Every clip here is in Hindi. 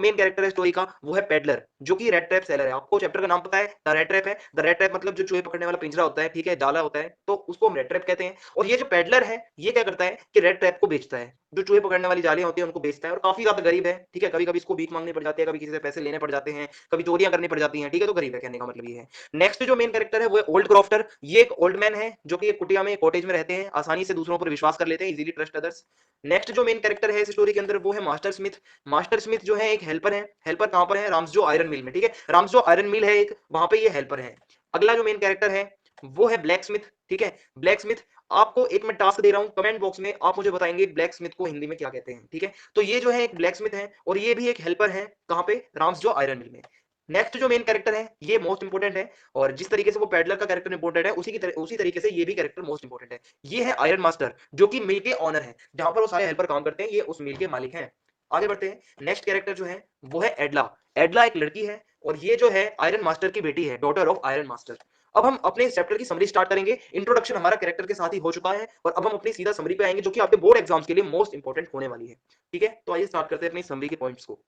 मेन कैरेक्टर है स्टोरी का वो है पेडलर, जो कि रेड ट्रैप सेलर है। आपको चैप्टर का नाम पता है, द रेड ट्रैप है। द रेड ट्रैप मतलब जो चूहे पकड़ने वाला पिंजरा होता है, ठीक है, डाला होता है, तो उसको हम रेड ट्रैप कहते हैं। और ये जो पेडलर है ये क्या करता है कि रेड ट्रैप को बेचता है, जो चूहे पकड़ने वाली जालियां होती है उनको बेचता है, और काफी ज्यादा गरीब है, ठीक है, कभी कभी इसको भीख मांगनी पड़ जाती है, कभी किसी से पैसे लेने पड़ जाते हैं, कभी चोरियां करनी पड़ जाती हैं, ठीक है, तो गरीब है, कहने का मतलब ये है। नेक्स्ट जो मेन कैरेक्टर है वो है ओल्ड क्रॉफ्टर। ये एक ओल्ड मैन है जो कि एक कुटिया में, कॉटेज में रहते हैं, आसानी से दूसरों पर विश्वास कर लेते हैं, इजीली ट्रस्ट अदर्स। नेक्स्ट जो मेन कैरेक्टर है इस स्टोरी के अंदर वो है मास्टर स्मिथ। मास्टर स्मिथ जो है एक हेल्पर है। हेल्पर कहां पर है? राम्सजो आयरन मिल में, ठीक है, राम्सजो आयरन मिल है एक, वहां पे ये हेल्पर है। अगला जो मेन कैरेक्टर है वो है ब्लैक स्मिथ, ठीक है, ब्लैक स्मिथ। आपको एक मैं टास्क दे रहा हूं, कमेंट बॉक्स में आप मुझे बताएंगे ब्लैक स्मिथ को हिंदी में क्या कहते हैं, ठीक है। तो ये जो है एक ब्लैक स्मिथ है और ये भी एक हेल्पर है, कहां पे? राम्सजो आयरन मिल में। नेक्स्ट जो मेन कैरेक्टर है ये मोस्ट इंपोर्टेंट है, और जिस तरीके से वो पैडलर का कैरेक्टर इंपोर्टेंट है उसी तरीके से ये भी कैरेक्टर मोस्ट इंपोर्टेंट है। ये है आयरन मास्टर, जो कि मिल के ऑनर है, जहां पर वो सारे हेल्पर काम करते हैं, ये उस मिल के मालिक हैं। आगे बढ़ते हैं। नेक्स्ट कैरेक्टर जो है वो है एडला। एडला एक लड़की है और ये जो है आयरन मास्टर की बेटी है, डॉटर ऑफ आयरन मास्टर। अब हम अपने चैप्टर की समरी स्टार्ट करेंगे। इंट्रोडक्शन हमारा कैरेक्टर के साथ ही हो चुका है और अब हम अपनी सीधा समरी पे आएंगे, जो कि आपके बोर्ड एग्जाम्स के लिए मोस्ट इंपोर्टेंट होने वाली है, ठीक है। तो आइए स्टार्ट करते हैं अपनी समरी के पॉइंट्स को।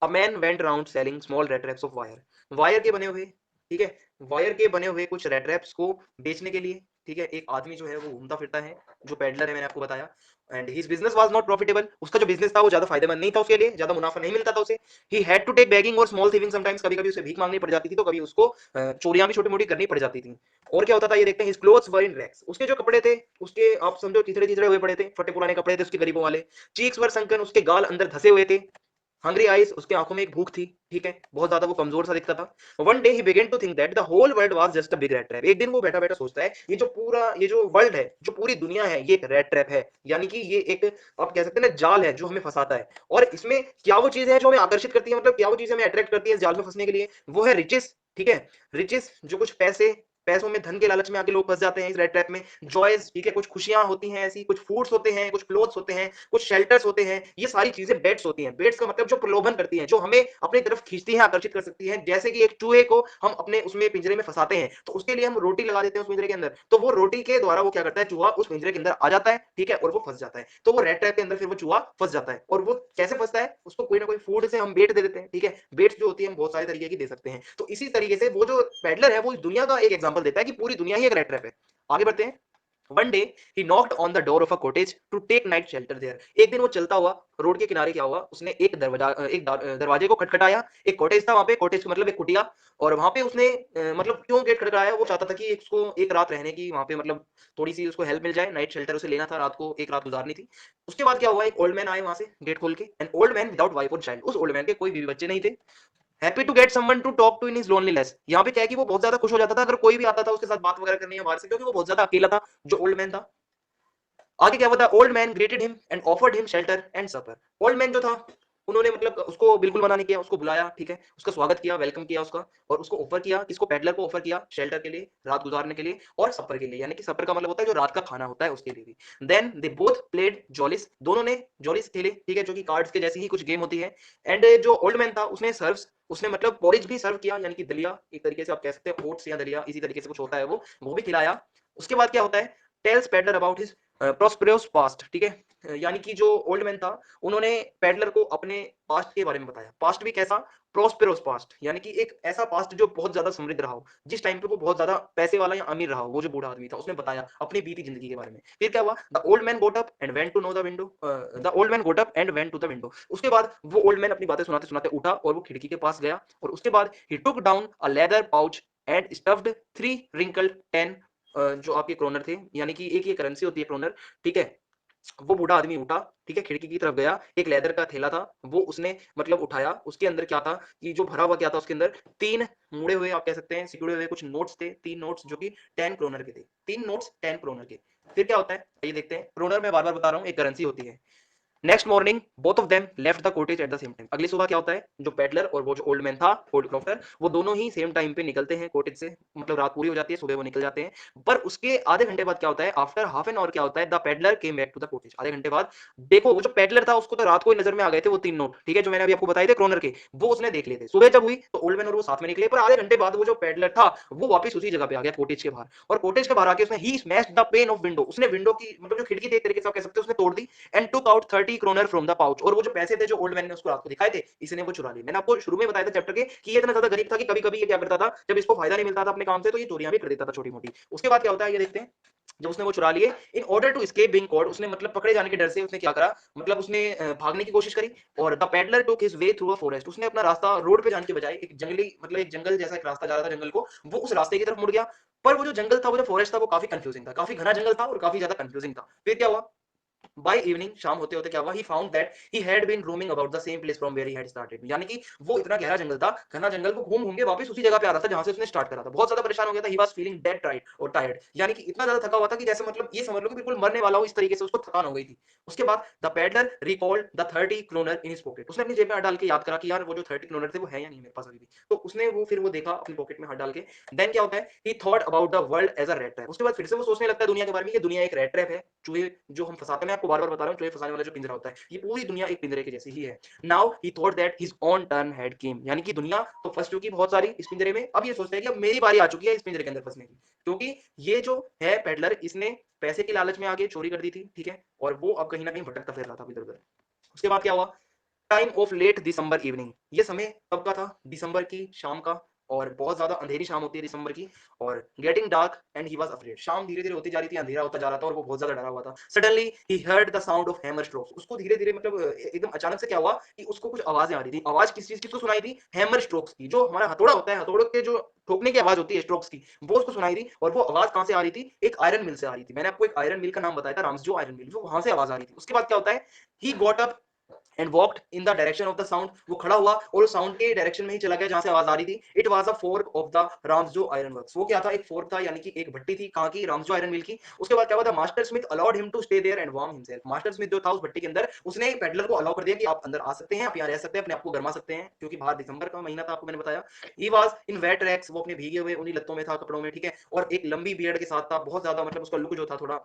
A man went round selling small red traps of wire. Wire के बने हुए, ठीक है, वायर के बने हुए कुछ रेड ट्रैप्स को बेचने के लिए, ठीक है, एक आदमी जो है वो घूमता फिरता है, जो पेडलर है, मैंने आपको बताया। And his business was not profitable. उसका जो बिजनेस था वो ज्यादा फायदेमंद नहीं था, उसके लिए ज्यादा मुनाफा नहीं मिलता था उसे। He had to take begging और स्मॉल थिविंग समटाइम्स। कभी कभी उसे भीख मांगनी पड़ जाती थी, तो कभी उसको चोरियां भी छोटी मोटी करनी पड़ जाती थी। और क्या होता था ये देखते हैं। His clothes were in rags. उसके जो कपड़े थे उसके आप समझो चिथड़े चिथड़े हुए पड़े थे, फटे पुराने कपड़े थे उसके गरीबों वाले। चीक्स वर संकन। उसके गाल अंदर धसे हुए थे। Hungry eyes. उसके आंखों में एक भूख थी, ठीक है, बहुत ज्यादा वो कमजोर सा दिखता था। One day he began to think that the whole world was just a big rat trap. एक दिन वो बैठा बैठा सोचता है ये जो वर्ल्ड है, जो पूरी दुनिया है, ये एक रेड ट्रैप है, यानी कि ये एक, आप कह सकते हैं ना, जाल है जो हमें फंसाता है। और इसमें क्या वो चीज है जो हमें आकर्षित करती है, मतलब क्या वो चीज हमें अट्रैक्ट करती है इस जाल में फंसने के लिए? वो है रिचेस, ठीक है, रिचेस, जो कुछ पैसे, पैसों में, धन के लालच में आके लोग फंस जाते हैं इस रेड ट्रैप में। जॉयज, ठीक है, कुछ खुशियां होती हैं ऐसी, कुछ फूड्स होते हैं, कुछ क्लोथ्स होते हैं, कुछ शेल्टर्स होते हैं, ये सारी चीजें बेट्स होती हैं। बेट्स का मतलब जो प्रलोभन करती हैं, जो हमें अपनी तरफ खींचती हैं, आकर्षित कर सकती हैं। जैसे कि एक चूहे को हम अपने उसमें पिंजरे में फंसाते हैं, तो उसके लिए हम रोटी लगा देते हैं उस पिंजरे के अंदर, तो वो रोटी के द्वारा वो क्या करता है, चूहा उस पिंजरे के अंदर आ जाता है, ठीक है, और वो फंस जाता है। तो वो रेड ट्रैप के अंदर फिर वो चूहा फंस जाता है। और वो कैसे फंसता है? उसको कोई ना कोई फूड से हम बेट दे देते हैं, ठीक है, बेट्स जो होती है हम बहुत सारे तरीके की दे सकते हैं। तो इसी तरीके से वो जो पैडलर है वो इस दुनिया का एक एग्जांपल देता है कि पूरी दुनिया ही एक रेड ट्रैप है। आगे बढ़ते हैं। One day he knocked on the door of a cottage to take night shelter there. एक दिन वो चलता हुआ रोड के किनारे क्या हुआ, उसने दरवाजे को खटखटाया। एक कॉटेज था वहां पे, कॉटेज मतलब एक कुटिया, और वहां पे उसने मतलब क्यों गेट खटखटाया? वो चाहता था कि उसको एक रात रहने की वहां पे, मतलब थोड़ी सी उसको हेल्प मिल जाए, नाइट शेल्टर उसे लेना था, रात को एक रात गुजारनी थी। उसके बाद क्या हुआ, एक ओल्ड मैन आए वहां से गेट खोल के, an old man without wife और चाइल्ड। उस ओल्ड मैन के कोई बीवी बच्चे नहीं थे। Happy to get someone to talk to in his loneliness. यहाँ पे क्या है कि वो बहुत ज्यादा खुश हो जाता था अगर कोई भी आता था उसके साथ बात वगैरह करनी है बाहर से, क्योंकि वो बहुत ज्यादा अकेला था, जो ओल्ड मैन था। आगे क्या हुआ था, old man greeted him and offered him shelter and supper. Old man जो था, उन्होंने मतलब उसको बिल्कुल मना नहीं किया, उसको बुलाया, ठीक है, उसका स्वागत किया, वेलकम किया उसका, और उसको ऑफर किया, किसको? पेडलर को ऑफर किया शेल्टर के लिए, रात गुजारने के लिए, और सपर के लिए, यानी कि सपर का मतलब होता है जो रात का खाना होता है उसके लिए भी। Then they both played mjolis. दोनों ने जॉलिस खेले, ठीक है, जो कि कार्ड्स के जैसी ही कुछ गेम होती है। एंड जो ओल्ड मैन था उसने सर्व्स, उसने मतलब पोरिज भी सर्व किया, यानी कि दलिया, एक तरीके से आप कह सकते हैं ओट्स या दलिया, इसी तरीके से कुछ होता है वो भी खिलाया। उसके बाद क्या होता है, tells peddler about his prosperous past, ठीक है, यानी कि जो ओल्ड मैन था उन्होंने पेडलर को अपने पास्ट के बारे में बताया। पास्ट भी कैसा? प्रोस्पेरस पास्ट, यानी कि एक ऐसा पास्ट जो बहुत ज्यादा समृद्ध रहा हो, जिस टाइम पे वो बहुत ज्यादा पैसे वाला या अमीर रहा हो। वो जो बूढ़ा आदमी था उसने बताया अपनी बीती जिंदगी के बारे में। फिर क्या हुआ, the old man got up and went to no the window. The old man got up and went to the window. उसके बाद वो ओल्ड मैन अपनी बातें सुनाते सुनाते उठा और वो खिड़की के पास गया, और उसके बाद ही took down a leather pouch and stuffed 3 wrinkled 10 जो आपके क्रोनर थे, यानी कि एक ये करेंसी होती है क्रोनर, ठीक है। वो बूढ़ा आदमी उठा, ठीक है, खिड़की की तरफ गया, एक लेदर का थैला था वो उसने मतलब उठाया। उसके अंदर क्या था कि जो भरा हुआ क्या था उसके अंदर, 3 मुड़े हुए, आप कह सकते हैं सिकुड़े हुए कुछ नोट्स थे, 3 नोट्स जो कि 10 क्रोनर के थे, 3 नोट्स 10 क्रोनर के। फिर क्या होता है ये देखते हैं। क्रोनर में बार बार बता रहा हूँ एक करेंसी होती है। Next morning both of them left the cottage at the same time. अगली सुबह क्या होता है, जो पेडलर और वो जो ओल्ड मैन था, ओल्ड क्रॉफ्टर, वो दोनों ही सेम टाइम पे निकलते हैं कॉटेज से, मतलब रात पूरी हो जाती है, सुबह वो निकल जाते हैं। पर उसके आधे घंटे बाद क्या होता है, आफ्टर हाफ एन आवर क्या होता है, the peddler came back to the cottage. आधे घंटे बाद देखो, वो जो पेडलर था उसको तो रात को ही नजर में आ गए थे वो 3 नोट, ठीक है, जो मैंने अभी आपको बताए थे क्रोनर के, वो उसने देख लिए थे। सुबह जब हुई तो ओल्ड मैन और वो साथ में निकले, पर आधे घंटे बाद वो जो पेडलर था वो वापस उसी जगह पे आ गया कॉटेज के बाहर, और कॉटेज के बाहर आके उसने ही smashed the pane of window, उसने विंडो की मतलब जो खिड़की थी एक तरीके से आप कह सकते हो उसने तोड़ दी, and took out 30 kroner from the pouch, और वो जो पैसे थे जो ओल्ड मैन ने उसको रात को दिखाए थे, इसने वो चुरा लिए। मैंने आपको शुरू में बताया था चैप्टर के कि ये इतना ज्यादा गरीब था कि कभी कभी ये क्या करता था, जब इसको फायदा नहीं मिलता था अपने काम से तो ये चोरियां भी कर देता था छोटी मोटी। उसके बाद क्या होता है ये देखते हैं। जब उसने वो चुरा लिए, in order to escape being caught, उसने मतलब पकड़े जाने के डर से उसने क्या करा, मतलब उसने भागने की कोशिश करी। और the peddler took his way through a forest, उसने अपना रास्ता रोड पे जाने के बजाय एक जंगली, मतलब एक जंगल जैसा एक रास्ता जा रहा था जंगल को, वो उस रास्ते की तरफ मुड़ गया। पर वो जो जंगल था, वो जो फॉरेस्ट था, वो काफी कंफ्यूजिंग था, काफी घना जंगल था और काफी ज्यादा कंफ्यूजिंग था। फिर क्या हुआ, बाय इवनिंग, शाम होते होते क्या हुआ, he found that he had been roaming about the same place from where he had started, यानी कि वो इतना गहरा जंगल था, घना जंगल, को घूम घूम के वापस उसी जगह पे आ रहा था जहां से उसने स्टार्ट करा था। बहुत ज्यादा परेशान हो गया था, he was feeling dead tired, यानी कि इतना ज्यादा थका हुआ था कि जैसे मतलब ये समझ लो कि बिल्कुल मरने वाला हो, इस तरीके से उसको थकान हो गई थी। उसके बाद the peddler recalled the 30 kronor in his pocket, उसने अपनी जेब में हाथ डाल के याद करा कि यार वो जो 30 क्रोनर थे वो है या नहीं मेरे पास अभी भी। तो उसने वो फिर वो देखा अपनी पॉकेट में हाथ डाल के। देन क्या होता है, he thought about the world as a rat trap, उसके बाद फिर से वो सोचने लगता है दुनिया के बारे में कि दुनिया एक रेट ट्रैप है, चूहे जो हम फंसाते हैं। मैं आपको बार बार बता रहा हूँ, चूहे फंसाने वाला जो पिंजरा होता है, ये पूरी दुनिया एक पिंजरे के जैसी ही है। Now he thought that his own turn had केम, यानी कि दुनिया तो फंस चुकी बहुत सारी इस पिंजरे में, अब ये सोचता है कि अब मेरी बारी आ चुकी है इस पिंजरे के अंदर फंसने की, क्योंकि ये जो है पेडलर, इसने पैसे की लालच में आगे चोरी कर दी थी, ठीक है, और वो अब कहीं ना कहीं भटकता फिर रहा था इधर उधर। उसके बाद क्या हुआ, time of late December evening, ये समय कब का था, दिसंबर की शाम का, और बहुत ज्यादा अंधेरी शाम होती है दिसंबर की। और getting dark and he was afraid, शाम धीरे धीरे होती जा रही थी, अंधेरा होता जा रहा था और वो बहुत ज्यादा डरा हुआ था। Suddenly he heard the sound of hammer strokes, उसको धीरे धीरे मतलब एकदम अचानक से क्या हुआ कि उसको कुछ आवाजें आ रही थी। आवाज किस चीज की उसको सुनाई थी, हैमर स्ट्रोक्स की, जो हमारा हथौड़ा होता है, हथौड़े के जो ठोकने की आवाज होती है स्ट्रोक्स की, वो उसको सुनाई थी। और वो आवाज कहां से आ रही थी, एक आयरन मिल से आ रही थी। मैंने आपको एक आयरन मिल का नाम बताया था, राम्सजो आयरन मिल, वो वहां से आवाज आ रही थी। उसके बाद क्या होता है, he got up and walked in the direction of the sound, वो खड़ा हुआ और साउंड के डायरेक्शन में ही चला गया जहां से आवाज आ रही थी। It was a fork of the Ramsjo iron works, वो क्या था, एक फोर्क था, यानी कि एक भट्टी थी, कहां की, राम्सजो आयरन मिल की। उसके बाद क्या हुआ था, master Smith allowed him to stay there and warm himself, master Smith जो था उस भट्टी के अंदर, उसने पेडलर को अलाउ कर दिया कि आप अंदर आ सकते हैं, आप यहाँ रह सकते हैं, अपने आप को गर्मा सकते हैं, क्योंकि बाहर दिसंबर का महीना था, आपको मैंने बताया। He was in wet rags, वो अपने भीगे हुए उन्हीं लत्तों में था, कपड़ों में, ठीक है, और एक लंबी बियर्ड के साथ था, बहुत ज्यादा मतलब उसका लुक जो था थोड़ा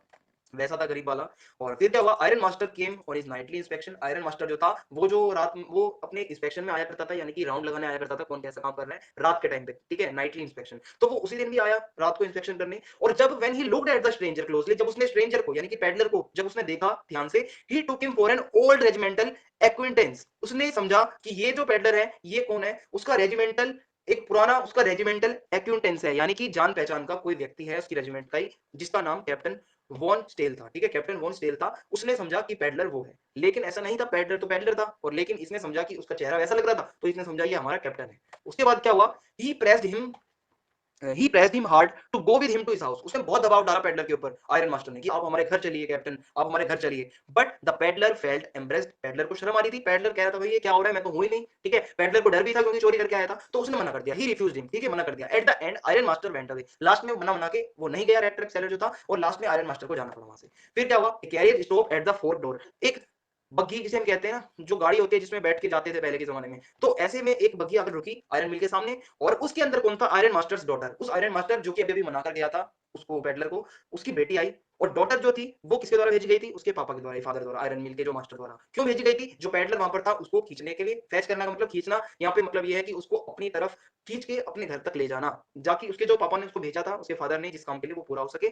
वैसा था गरीब वाला। और फिर क्या हुआ, आयरन मास्टर केम और is Knightley inspection, iron master जो था वो जो रात में वो अपने इंस्पेक्शन में आया करता था, यानी कि राउंड लगाने आया करता था, कौन कैसा काम कर रहा है रात के टाइम पे, ठीक है, नाइटली इंस्पेक्शन। तो वो उसी दिन भी आया रात को इंस्पेक्शन करने। और जब when he looked at the stranger closely, जब उसने स्ट्रेंजर को यानी कि पैडलर को जब उसने देखा ध्यान से, he took him for an old regimental acquaintance, उसने समझा कि ये जो पैडलर है ये कौन है, उसका रेजिमेंटल, एक पुराना उसका रेजिमेंटल एक्विंटेंस है, यानी कि जान पहचान का कोई व्यक्ति है उसकी रेजिमेंट का ही, जिसका नाम कैप्टन वॉन स्टेल था, ठीक है, कैप्टन वॉन स्टेल था। उसने समझा कि पैडलर वो है, लेकिन ऐसा नहीं था, पैडलर तो पैडलर था, और लेकिन इसने समझा कि उसका चेहरा वैसा लग रहा था, तो इसने समझा ये हमारा कैप्टन है। उसके बाद क्या हुआ, he pressed him hard to go with him to his house, उसने बहुत दबाव डाला पेडलर के ऊपर आयरन मास्टर ने कि आप हमारे घर चलिए कैप्टन, आप हमारे घर चलिए। But the peddler felt embraced, peddler को शर्म आ रही थी, पेडलर कह रहा था भाई ये क्या हो रहा है, मैं तो हूं ही नहीं, ठीक है, पेडलर को डर भी था क्योंकि चोरी करके आया था, तो उसने मना कर दिया, ही रिफ्यूज्ड हिम, ठीक है, मना कर दिया। At the end iron master went away, last में मना मना के वो नहीं गया रेड ट्रैप सेलर जो था, और लास्ट में आयरन मास्टर को जाना पड़ा वहां से। फिर क्या हुआ, carrier stop at the fourth door, एक बग्घी जिसे हम कहते हैं ना, जो गाड़ी होती है जिसमें बैठ के जाते थे पहले के जमाने में, तो ऐसे में एक बग्घी आकर रुकी आयरन मिल के सामने। और उसके अंदर कौन था, आयरन मास्टर्स डॉटर, उस आयरन मास्टर जो कि अभी अभी मना कर गया था उसको पेडलर को, उसकी बेटी आई। और डॉटर जो थी वो किसके द्वारा भेजी गई थी, उसके पापा के द्वारा, फादर द्वारा, आयरन मिल के जो मास्टर द्वारा। क्यों भेजी गई थी, जो पेडलर वहां पर था उसको खींचने के लिए, फैच करना का मतलब खींचना, यहाँ पे मतलब ये है कि उसको अपनी तरफ खींच के अपने घर तक ले जाना, जाकि उसके जो पापा ने उसको भेजा था, उसके फादर ने, जिस काम के लिए वो पूरा हो सके।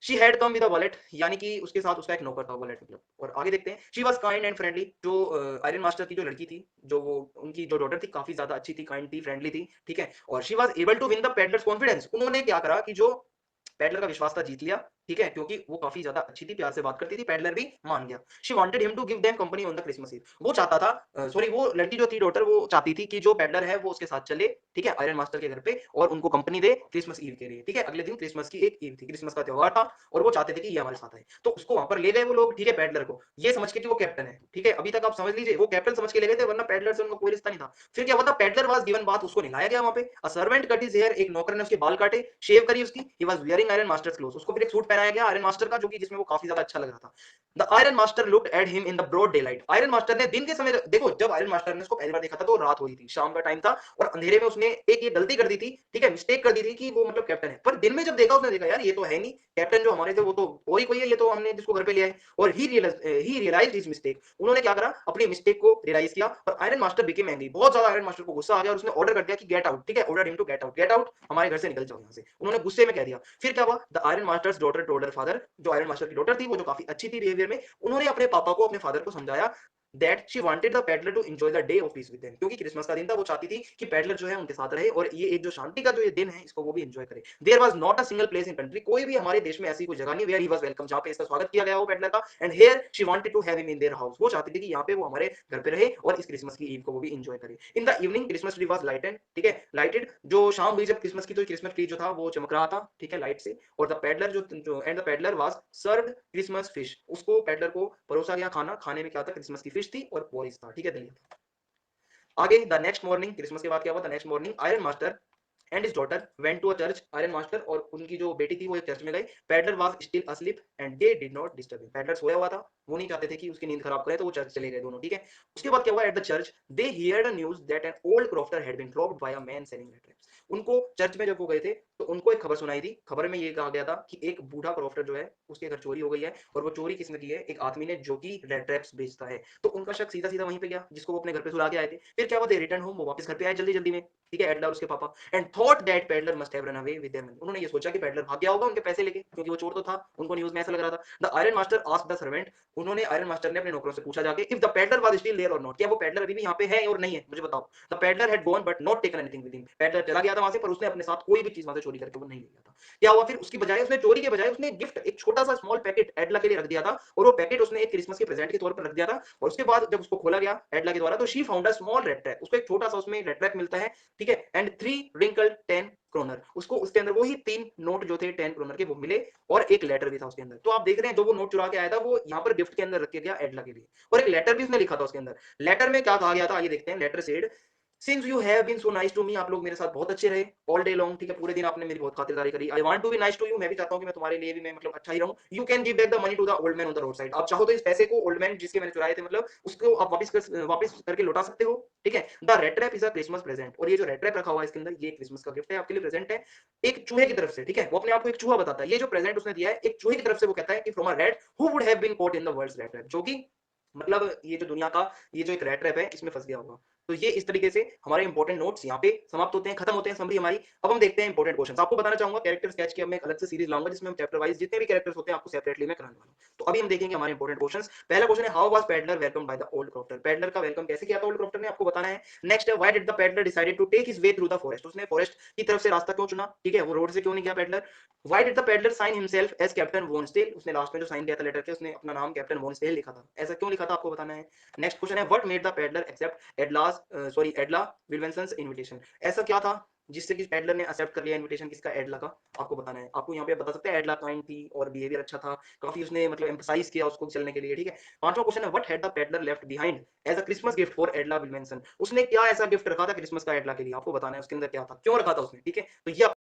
She had come with a wallet, यानी कि उसके साथ उसका एक नौकर था, वॉलेट मतलब। और आगे देखते हैं, she was kind and friendly, जो आयरन मास्टर की जो लड़की थी, जो वो उनकी जो डॉटर थी, काफी ज्यादा अच्छी थी, काइंड थी, फ्रेंडली थी, ठीक है। और she was able to win the peddler's confidence, उन्होंने क्या करा कि जो पैडलर का विश्वास था जीत लिया, ठीक है, क्योंकि वो काफी ज्यादा अच्छी थी, प्यार से बात करती थी, पैडलर भी मान गया। She wanted him to give them company on the Christmas Eve, वो चाहता था, सॉरी वो लड़की जो थी डॉटर, वो चाहती थी कि जो पैडलर है वो उसके साथ चले, ठीक है, आयरन मास्टर के घर पे, और उनको कंपनी दे क्रिसमस ईव के लिए, ठीक है, अगले दिन क्रिसमस की एक ईव थी, क्रिसमस का त्योहार था, और वो चाहते थे कि ये हमारे साथ आए। तो उसको वहां पर ले गए वो लोग, ठीक है, पैडलर को ये समझ के कि वो कैप्टन है, ठीक है, अभी तक आप समझ लीजिए वो कैप्टन समझ के ले गए थे, वरना पैडलर से उनका कोई रिश्ता नहीं था। फिर क्या हुआ था, पैडलर वाज गिवन बात, उसको निलाया गया वहां पे, a servant cut his hair, एक नौकर ने उसके बाल काटे, शेव करी उसकी, he was wearing iron master's clothes, उसको फिर एक सूट पहनाया गया आयरन मास्टर का, जो कि जिसमें वो काफी ज्यादा अच्छा लग रहा था। The iron master looked at him in the broad daylight, iron master ने दिन के समय, देखो जब आयरन मास्टर ने उसको पहली बार देखा था तो रात हो रही थी, शाम का टाइम था, और अंधेरे में उसने एक ये गलती कर दी थी, ठीक है, मिस्टेक कर दी थी कि वो मतलब कैप्टन है। पर दिन में जब देखा उसने देखा यार ये तो है नहीं कैप्टन, जो हमारे थे वो तो और ही कोई है, ये तो हमने जिसको घर पे लिया है। और ही रियलाइज्ड हिज मिस्टेक, उन्होंने क्या करा, अपनी मिस्टेक को रियलाइज किया। और आयरन मास्टर बिकेम एंग्री, बहुत ज्यादा आयरन मास्टर को गुस्सा आ गया, और उसने ऑर्डर कर दिया कि गेट आउट, ठीक है, order him to get out, get out, हमारे घर से निकल जाओ यहाँ से, उन्होंने गुस्से में कह दिया। फिर क्या हुआ, the iron masters daughter daughter told her father, जो आयरन मास्टर की डॉटर थी, वो जो काफी अच्छी थी बिहेवियर में, उन्होंने अपने पापा को, अपने फादर को समझाया that she wanted the peddler to enjoy the day of peace with them, क्योंकि क्रिसमस का दिन था, वो चाहती थी कि पेडलर जो है उनके साथ रहे और ये एक जो शांति का जो ये दिन है इसको वो भी एंजॉय करे। There was not a single place in country, कोई भी हमारे देश में ऐसी कोई जगह नहीं वेयर ही वाज वेलकम, जहां पे इसका स्वागत किया गया हो पेडलर का, and here she wanted to have him in their house, वो चाहती थी कि यहाँ पे वो हमारे घर पे रहे और इस क्रिसमस की ईद को वो भी एंजॉय करे। In the evening Christmas tree was lighted, ठीक है, लाइटेड, जो शाम हुई जब क्रिसमस की, तो क्रिसमस ट्री जो था वो चमक रहा था, ठीक है, लाइट से, और द पेडलर जो and the peddler was served Christmas fish, उसको पेडलर को परोसा गया खाना, खाने में क्या था, क्रिसमस की फिश थी और पोरिस था, ठीक है, दलिया। आगे द नेक्स्ट मॉर्निंग, क्रिसमस के बाद क्या हुआ, the next morning iron master and his daughter went to a church, iron master और उनकी जो बेटी थी वो एक चर्च में गए। Peddler was still asleep and they did not disturb him, peddler सोया हुआ था, वो नहीं चाहते थे कि उसकी नींद खराब करे, तो वो चर्च चले गए दोनों, ठीक है। उसके बाद क्या हुआ, at the church they heard a news that an old crofter had been robbed by a man selling rat traps, उनको चर्च में जब वो गए थे तो उनको एक खबर सुनाई थी, खबर में ये कहा गया था कि एक बूढ़ा क्रॉफ्टर जो है उसके घर चोरी हो गई है, और वो चोरी किसने की है, एक आदमी ने जो कि रेड ग्रेप्स बेचता है। तो उनका शक सीधा सीधा वहीं पे गया जिसको वो अपने घर पे सुला के आए थे। फिर क्या हुआ, दे रिटर्न होम, वो वापस घर पे आए जल्दी जल्दी में, ठीक है, एडलर उसके पापा, and thought that peddler must have run away with their money, उन्होंने ये सोचा कि पेडलर भाग गया होगा उनके पैसे लेके, क्योंकि वो चोर तो था, उनको न्यूज़ में ऐसा लग रहा था। The iron master asked the servant, उन्होंने आयरन मास्टर ने अपने नौकरों से पूछा जाके, if the peddler was still there or not, क्या वो पेडलर अभी भी यहाँ पे है और नहीं है, मुझे बताओ। The peddler had gone but not taken anything with him, peddler चला गया था वहां से पर उसने अपने साथ कोई भी चीज वहां से चोरी करके वो नहीं ले गया था। क्या हुआ फिर, उसकी बजाय उसने चोरी के बजाय उसने गिफ्ट, एक छोटा सा स्मॉल पैकेट एडला के लिए रख दिया था, और वो पैकेट उसने एक क्रिसमस के प्रेजेंट के तौर पर रख दिया था, और उसके बाद जब उसको खोला गया एडला के द्वारा, तो she found a small red trap, उसको एक छोटा सा उसमें रेड ट्रैप मिलता है, ठीक है, एंड 3 रिंकल्ड 10 क्रोनर, उसको उसके अंदर वही 3 नोट जो थे 10 क्रोनर के वो मिले, और एक लेटर भी था उसके अंदर। तो आप देख रहे हैं जो वो नोट चुरा के आया था वो यहाँ पर गिफ्ट के अंदर रख के गया एडला के लिए, और एक लेटर भी उसने लिखा था उसके अंदर। लेटर में क्या कहा गया था आइए देखते हैं। Letter said, since you have been so nice to me, आप लोग मेरे साथ बहुत अच्छे रहे ऑल डे लॉन्ग, ठीक है, पूरे दिन आपने मेरी बहुत खातिरदारी करी। I want to be nice to you, मैं भी चाहता हूं कि मैं तुम्हारे लिए भी मैं मतलब अच्छा ही रहूं। You can give back the money to the old man on the roadside, आप चाहो तो इस पैसे को ओल्ड मैन जिसके मैंने चुराए थे मतलब उसको आप वापस करके लौटा सकते हो, ठीक है। The red trap is a Christmas present, और ये जो रेड ट्रैप रखा हुआ है इसके अंदर ये क्रिसमस का गिफ्ट है, आपके लिए प्रेजेंट है एक चूहे की तरफ से, ठीक है, वो अपने आप को एक चूहा बताता है। ये जो प्रेजेंट उसने दिया है एक चूहे की तरफ से, वो कहता है कि from a rat who would have been caught in the world's rat trap, जो कि मतलब ये जो दुनिया का ये जो एक रेड ट्रैप है इसमें फंस गया होगा। तो ये इस तरीके से हमारे इंपॉर्टेंट नोट्स यहाँ पे समाप्त होते हैं, खत्म होते हैं समरी हमारी। अब हम देखते हैं इंपॉर्टेंट क्वेश्चंस। आपको बताना चाहूंगा कैरेक्टर स्केच की अब मैं एक अलग से सीरीज लाऊंगा जिसमें हम चैप्टर वाइज जितने भी कैरेक्टर्स होते हैं आपको सेपरेटली मैं कराने वाला हूँ। तो अभी हम देखेंगे हमारे इंपॉर्टेंट क्वेश्चंस। पहला क्वेश्चन है, how was peddler welcome by the old crofter, peddler का वेलकम कैसे किया था ओल्ड क्रॉफ्टर ने, आपको बताना है। नेक्स्ट है, why did the peddler decided to take his way through the forest, उसने फॉरेस्ट की तरफ से रास्ता क्यों चुना, ठीक है, वो रोड से क्यों नहीं गया peddler. Why did the peddler sign himself as captain von Stahle, उसने लास्ट में जो साइन दिया था लेटर के उसने अपना नाम कैप्टन वॉनस्टेल लिखा था, ऐसा क्यों लिखा था आपको बताना है। नेक्स्ट क्वेश्चन है, what made the peddler accept Edla Wilson's invitation, ऐसा क्या था जिससे कि एडलर ने एक्सेप्ट कर लिया इनविटेशन किसका, एडला का, आपको बताना है। आपको यहाँ पे बता सकते हैं एडला काइंड थी और बिहेवियर अच्छा था, काफी उसने मतलब एम्फसाइज किया उसको चलने के लिए, ठीक है। पांचवा क्वेश्चन है, what had the peddler left behind as a Christmas gift for Edla Willmansson, उसने क्या ऐसा गिफ्ट रखा था क्रिसमस का एडला के लिए, आपको बताना है उसके अंदर क्या था, क्यों रखा था उसने, ठीक है। तो ये